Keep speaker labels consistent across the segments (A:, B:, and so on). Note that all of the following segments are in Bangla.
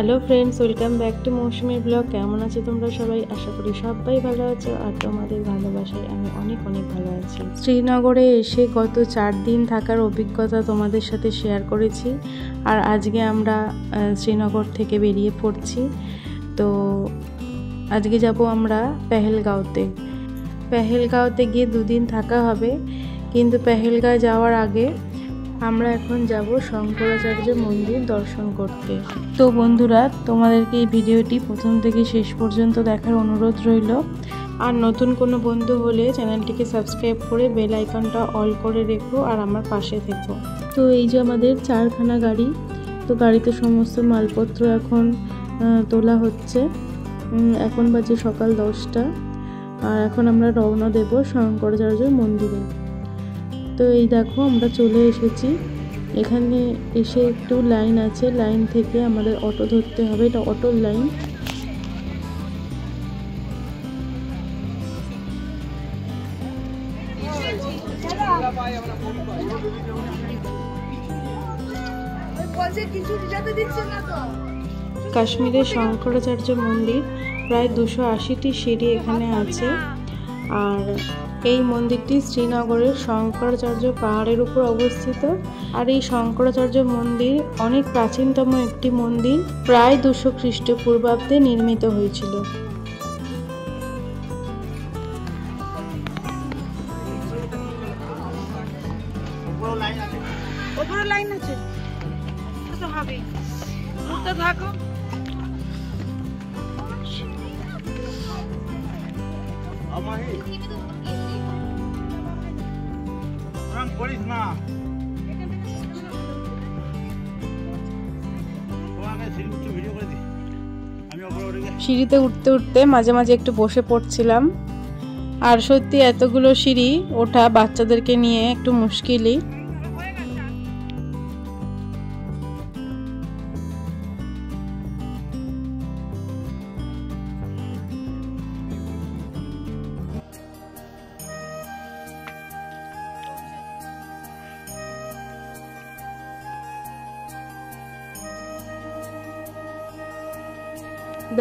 A: Hello friends, welcome back to মৌসুমীর ব্লগ। কেমন আছো তোমরা সবাই? আশা করি সবাই ভালো আছো আর তোমাদের ভালোবাসায় আমি অনেক অনেক ভালো আছি। শ্রীনগরে এসে গত 4 দিন থাকার অভিজ্ঞতা তোমাদের সাথে শেয়ার করেছি। আর আজকে আমরা শ্রীনগর থেকে বেরিয়ে পড়ছি। তো আজকে যাব আমরা পেহেলগাঁওতে গিয়ে 2 দিন থাকা হবে। কিন্তু পেহেলগাঁও যাওয়ার আগে আমরা এখন যাব শঙ্করাচার্য মন্দির দর্শন করতে। তো বন্ধুরা, তোমাদেরকে এই ভিডিওটি প্রথম থেকে শেষ পর্যন্ত দেখার অনুরোধ রইল। আর নতুন কোনো বন্ধু হলে চ্যানেলটিকে সাবস্ক্রাইব করে বেল আইকনটা অল করে রেখো আর আমার পাশে থেকো। তো এই যে আমাদের 4খানা গাড়ি, তো গাড়িতে সমস্ত মালপত্র এখন তোলা হচ্ছে। এখন বাজে সকাল 10টা আর এখন আমরা রওনা দেব শঙ্করাচার্য মন্দিরে। তো এই দেখো আমরা চলে এসেছি। এখানে এসে একটু লাইন আছে, লাইন থেকে আমাদের অটো ধরতে হবে, এটা অটোর লাইন। কাশ্মীরের শঙ্করাচার্য মন্দির প্রায় 280টি সিঁড়ি এখানে আছে। আর এই মন্দিরটি শ্রীনগরের শঙ্করাচার্য পাহাড়ের উপর অবস্থিত। আর এই শঙ্করাচার্য মন্দির অনেক প্রাচীনতম একটি মন্দির, প্রায় 200 খ্রিস্টপূর্বাব্দে নির্মিত হয়েছিল। সিঁড়িতে উঠতে উঠতে মাঝে মাঝে একটু বসে পড়ছিলাম। আর সত্যি এতগুলো সিঁড়ি ওঠা বাচ্চাদেরকে নিয়ে একটু মুশকিলই।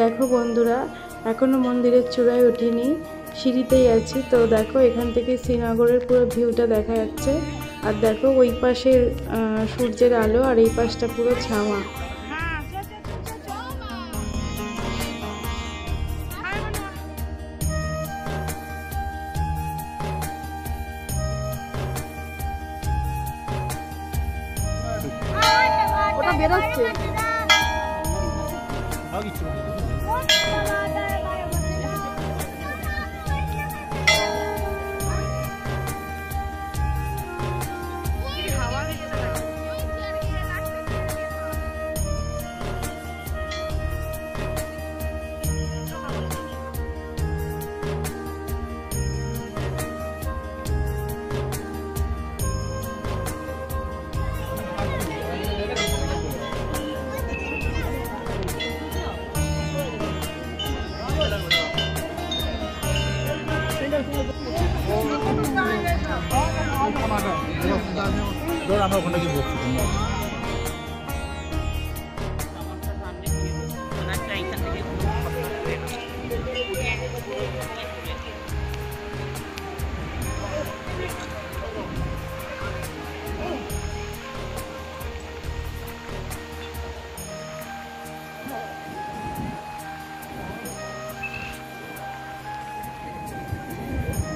A: দেখো বন্ধুরা, এখনো মন্দিরের চূড়ায় উঠিনি, সিঁড়িতেই আছি। তো দেখো এখান থেকে শ্রীনগরের পুরো ভিউটা দেখা যাচ্ছে। আর দেখো ওই পাশের সূর্যের আলো আর এই পাশটা পুরো ছাওয়া। ওটা বেরোচ্ছে। আমরা ওখানে গিয়ে বসছি।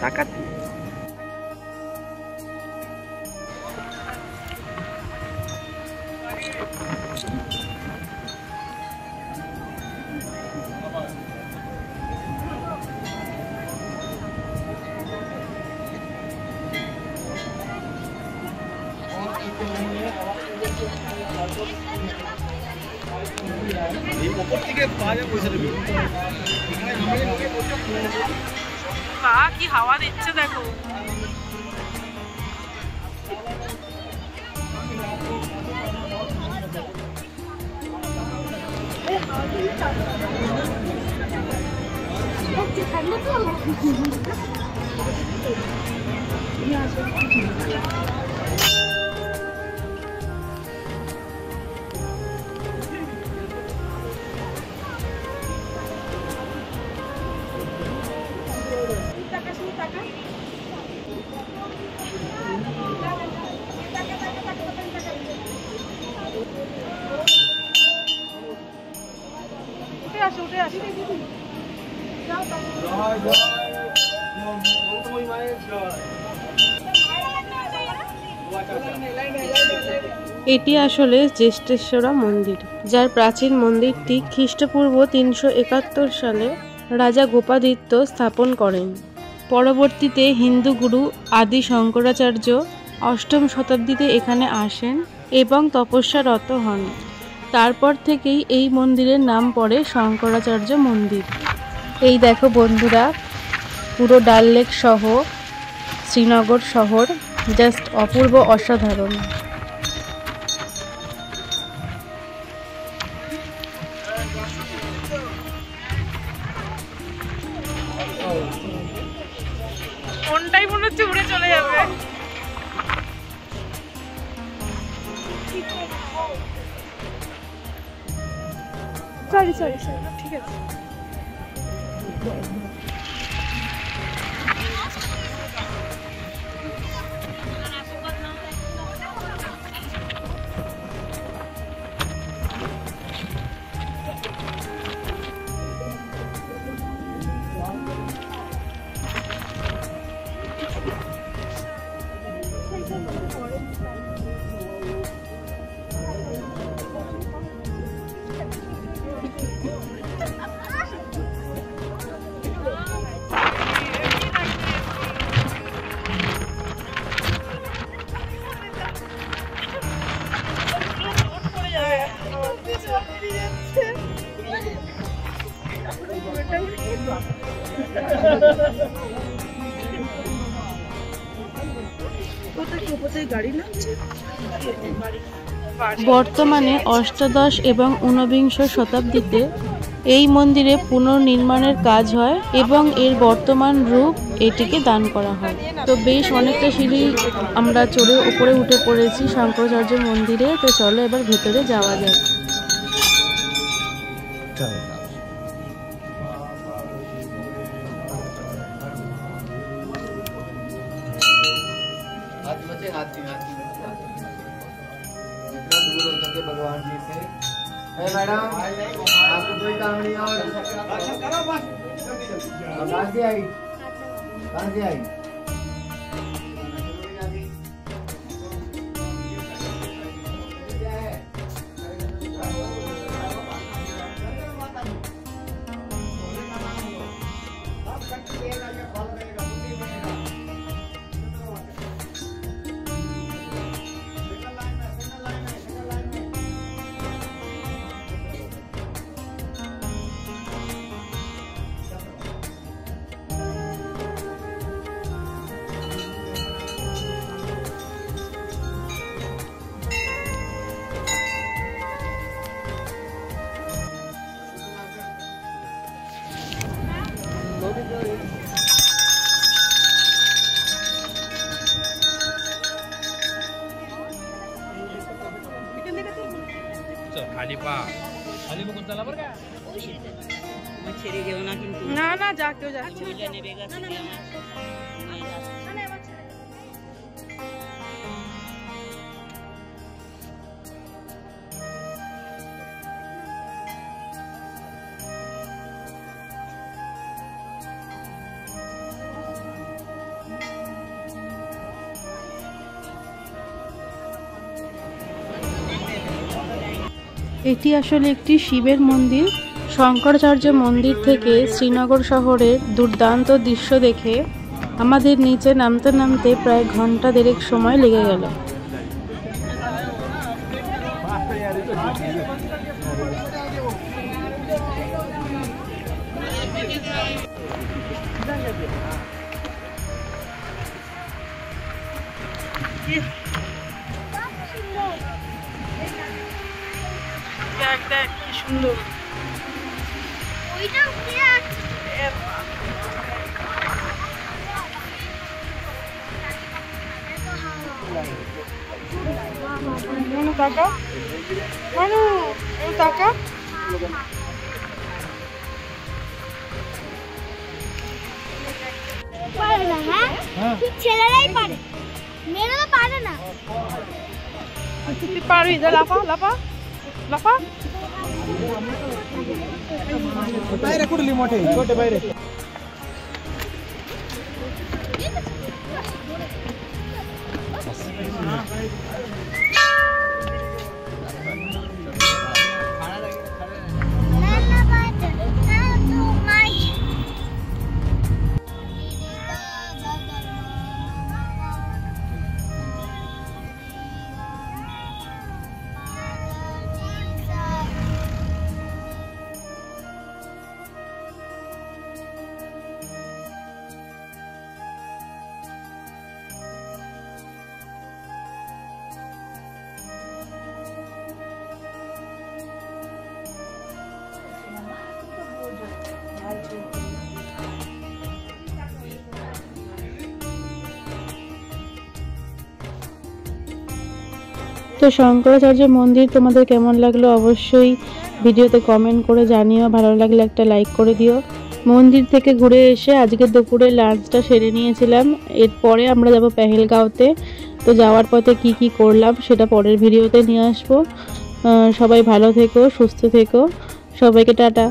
A: টাকা কি হাওয়া দিচ্ছে দেখো। এটি আসলে জ্যেষ্ঠেশ্বরা মন্দির, যার প্রাচীন মন্দিরটি খ্রিস্টপূর্ব 371 সালে রাজা গোপাদিত্য স্থাপন করেন। পরবর্তীতে হিন্দু গুরু আদি শঙ্করাচার্য 8ম শতাব্দীতে এখানে আসেন এবং তপস্যারত হন। তারপর থেকেই এই মন্দিরের নাম পড়ে শঙ্করাচার্য মন্দির। এই দেখো বন্ধুরা, পুরো ডাল লেক সহ শ্রীনগর শহর জাস্ট অপূর্ব, অসাধারণ।
B: কোনটাই মনে হচ্ছে উড়ে চলে যাবে। সরি সরি সরি, ঠিক আছে।
A: বর্তমানে অষ্টাদশ এবং ঊনবিংশ শতাব্দীতে এই মন্দিরে পুনর্নির্মাণের কাজ হয় এবং এর বর্তমান রূপ এটিকে দান করা হয়। তো বেশ অনেকটা সিঁড়ি আমরা চড়ে উপরে উঠে পড়েছি শঙ্করাচার্য মন্দিরে। তো চলো এবার ভেতরে যাওয়া যাক।
C: भगवान जी से मैडम आपको कोई काम नहीं और कहाँ से आई
B: না না যা কেউ যাচ্ছে।
A: এটি আসলে একটি শিবের মন্দির। শঙ্করাচার্য মন্দির থেকে শ্রীনগর শহরের দুর্দান্ত দৃশ্য দেখে আমাদের নিচে নামতে নামতে প্রায় ঘন্টা দেড়েক সময় লেগে গেল।
B: দেখ কি সুন্দর। মানু টাকা, মানু টাকা।
D: পারে না, হ্যাঁ ছেলেরাই পারে, মেয়েরা পারে না।
B: তুই পারবি, লাফা লাফা লাফা।
E: বাইরে কুড়লি মোটে ছোটে বাইরে
A: তো শঙ্করাচার্য মন্দির তোমাদের কেমন লাগলো অবশ্যই ভিডিওতে কমেন্ট করে জানিও, ভালো লাগলে একটা লাইক করে দিও। মন্দির থেকে ঘুরে এসে আজকে দুপুরে লাঞ্চটা সেরে নিয়েছিলাম। এরপরে আমরা যাব পেহেলগাঁওতে। তো যাওয়ার পথে কি কি করলাম সেটা পরের ভিডিওতে নিয়ে আসবো। সবাই ভালো থেকো, সুস্থ থেকো, সবাইকে টাটা।